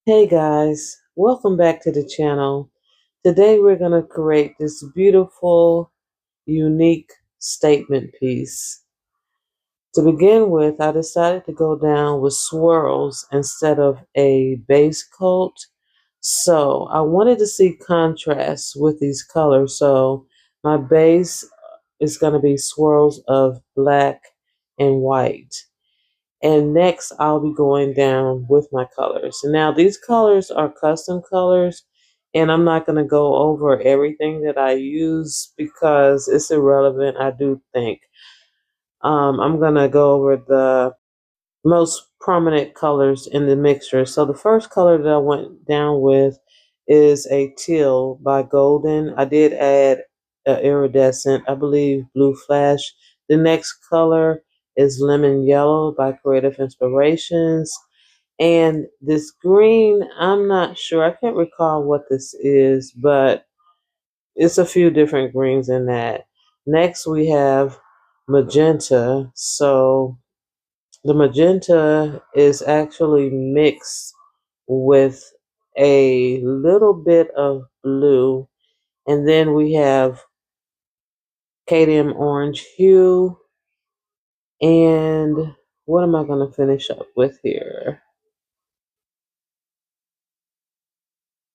Hey guys, welcome back to the channel. Today we're going to create this beautiful, unique statement piece. To begin with, I decided to go down with swirls instead of a base coat. So I wanted to see contrast with these colors. So my base is going to be swirls of black and white. And next, I'll be going down with my colors. Now, these colors are custom colors, and I'm not going to go over everything that I use because it's irrelevant, I do think. I'm going to go over the most prominent colors in the mixture. So the first color that I went down with is a teal by Golden. I did add iridescent, I believe blue flash. The next color is lemon yellow by Creative Inspirations. And this green, I'm not sure. I can't recall what this is, but it's a few different greens in that. Next we have magenta. So the magenta is actually mixed with a little bit of blue. And then we have cadmium orange hue. And what am I going to finish up with here?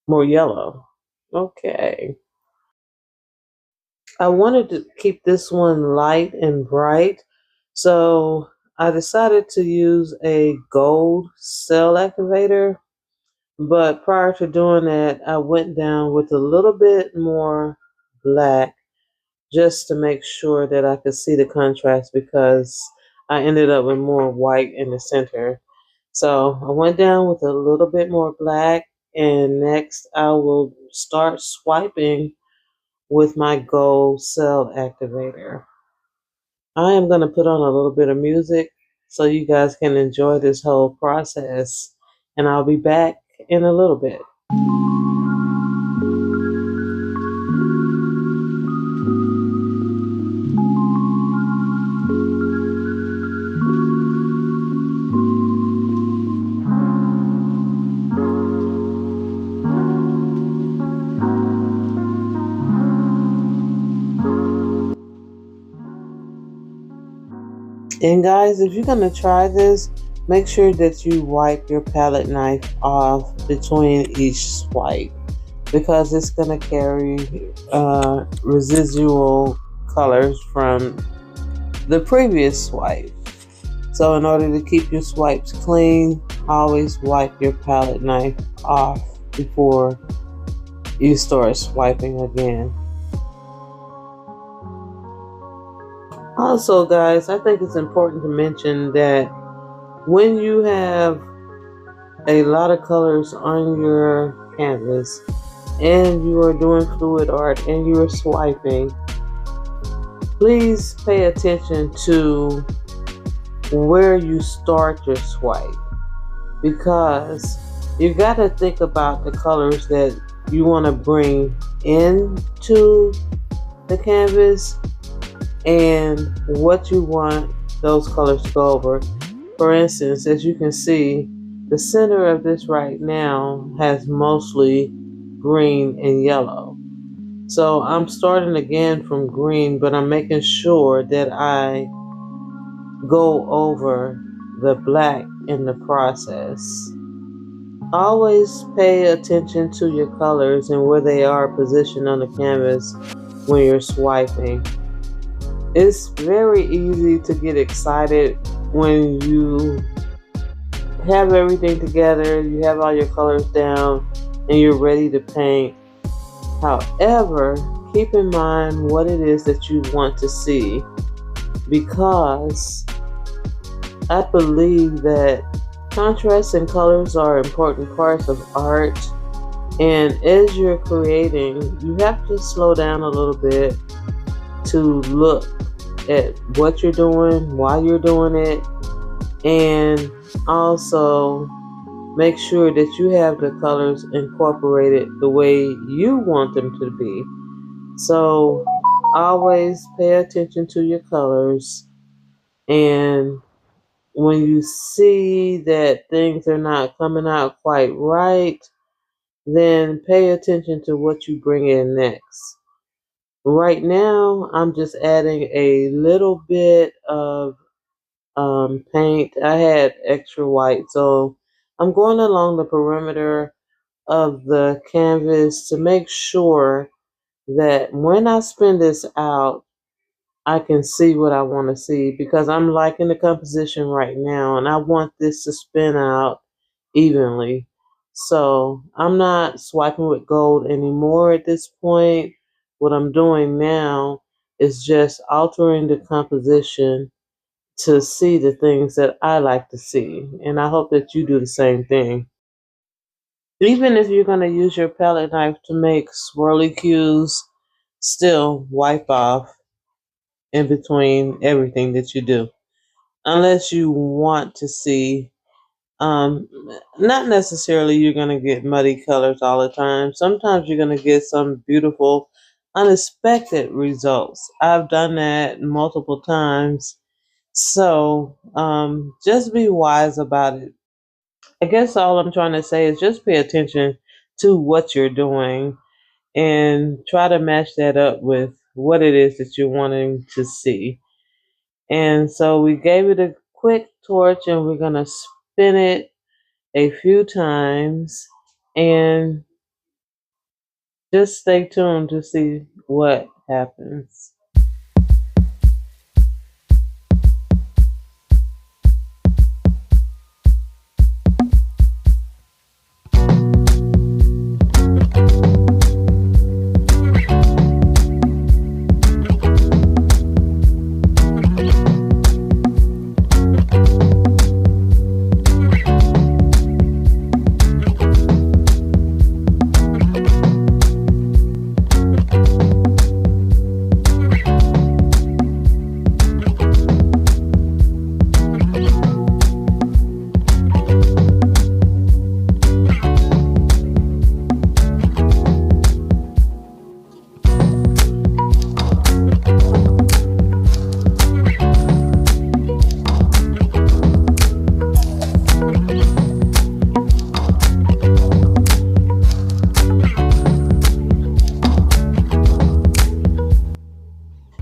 More yellow. Okay. I wanted to keep this one light and bright. So I decided to use a gold cell activator. But prior to doing that, I went down with a little bit more black just to make sure that I could see the contrast because I ended up with more white in the center. So I went down with a little bit more black, and next I will start swiping with my gold cell activator. I am going to put on a little bit of music so you guys can enjoy this whole process, and I'll be back in a little bit. And guys, if you're going to try this, make sure that you wipe your palette knife off between each swipe because it's going to carry residual colors from the previous swipe. So in order to keep your swipes clean, always wipe your palette knife off before you start swiping again. Also, guys, I think it's important to mention that when you have a lot of colors on your canvas and you are doing fluid art and you are swiping, please pay attention to where you start your swipe because you got to think about the colors that you want to bring into the canvas and what you want those colors to go over. For instance, as you can see, the center of this right now has mostly green and yellow. So I'm starting again from green, but I'm making sure that I go over the black in the process. Always pay attention to your colors and where they are positioned on the canvas when you're swiping. It's very easy to get excited when you have everything together, you have all your colors down, and you're ready to paint. However, keep in mind what it is that you want to see because I believe that contrast and colors are important parts of art. And as you're creating, you have to slow down a little bit to look at what you're doing, why you're doing it, and also make sure that you have the colors incorporated the way you want them to be. So always pay attention to your colors, and when you see that things are not coming out quite right, then pay attention to what you bring in next. Right now, I'm just adding a little bit of paint. I had extra white, so I'm going along the perimeter of the canvas to make sure that when I spin this out, I can see what I want to see, because I'm liking the composition right now and I want this to spin out evenly. So I'm not swiping with gold anymore at this point. What I'm doing now is just altering the composition to see the things that I like to see. And I hope that you do the same thing. Even if you're going to use your palette knife to make swirly cues, still wipe off in between everything that you do. Unless you want to see, um, not necessarily you're going to get muddy colors all the time. Sometimes you're going to get some beautiful, unexpected results. I've done that multiple times. So just be wise about it. I guess all I'm trying to say is just pay attention to what you're doing and try to match that up with what it is that you're wanting to see. And so we gave it a quick torch and we're going to spin it a few times and just stay tuned to see what happens.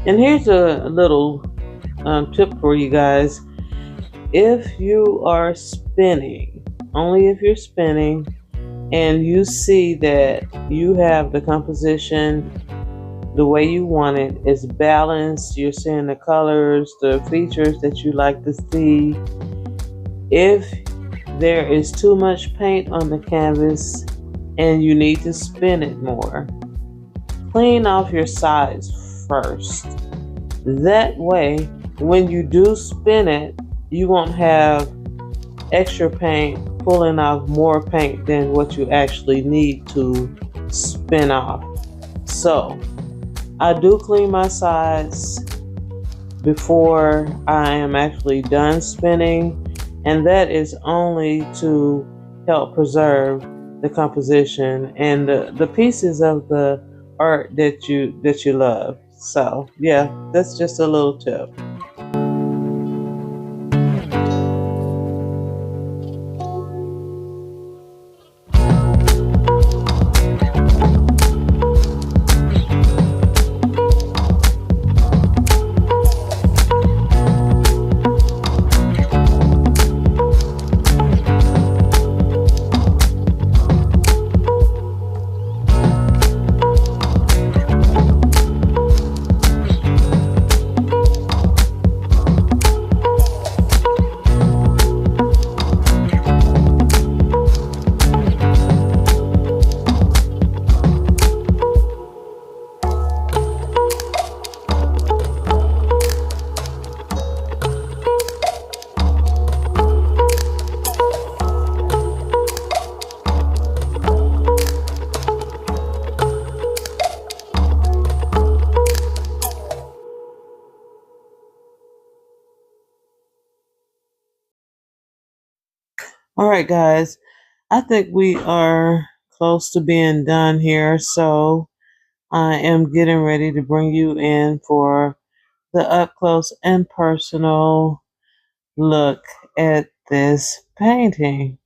And here's a little tip for you guys. If you are spinning, only if you're spinning, and you see that you have the composition the way you want it, it's balanced, you're seeing the colors, the features that you like to see. If there is too much paint on the canvas and you need to spin it more, clean off your sides first. That way, when you do spin it, you won't have extra paint pulling off more paint than what you actually need to spin off. So I do clean my sides before I am actually done spinning, and that is only to help preserve the composition and the pieces of the art that you love. So yeah, that's just a little tip. All right, guys, I think we are close to being done here, so I am getting ready to bring you in for the up close and personal look at this painting.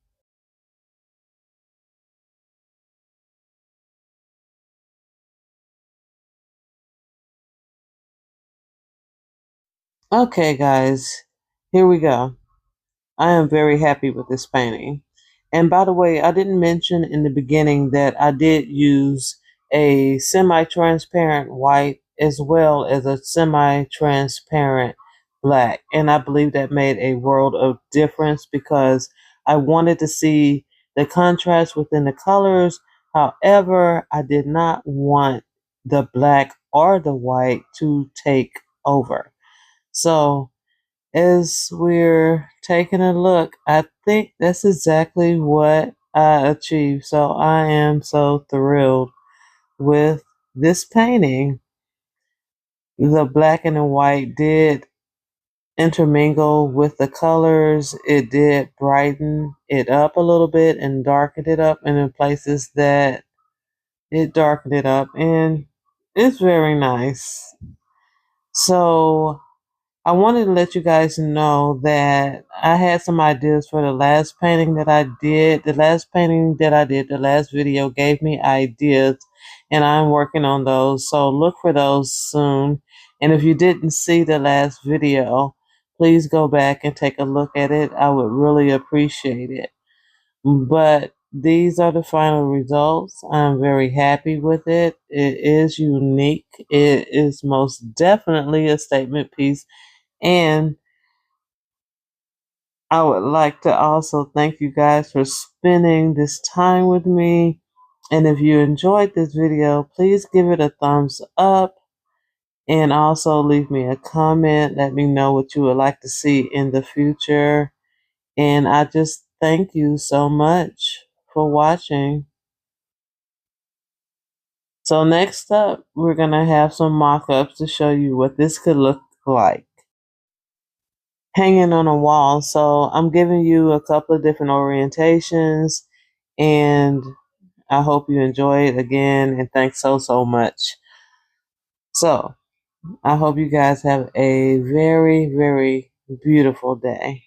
Okay, guys, here we go. I am very happy with this painting. And by the way, I didn't mention in the beginning that I did use a semi-transparent white as well as a semi-transparent black. And I believe that made a world of difference because I wanted to see the contrast within the colors. However, I did not want the black or the white to take over. So as we're taking a look, I think that's exactly what I achieved. So I am so thrilled with this painting. The black and the white did intermingle with the colors. It did brighten it up a little bit and darken it up, and in places that it darkened it up, and it's very nice. So I wanted to let you guys know that I had some ideas for the last painting that I did. The last painting that I did, the last video gave me ideas, and I'm working on those. So look for those soon. And if you didn't see the last video, please go back and take a look at it. I would really appreciate it. But these are the final results. I'm very happy with it. It is unique. It is most definitely a statement piece, and I would like to also thank you guys for spending this time with me. And if you enjoyed this video, please give it a thumbs up and also leave me a comment. Let me know what you would like to see in the future. And I just thank you so much for watching. So next up, we're going to have some mock-ups to show you what this could look like hanging on a wall. So I'm giving you a couple of different orientations, and I hope you enjoy it again, and thanks so much. So I hope you guys have a very beautiful day.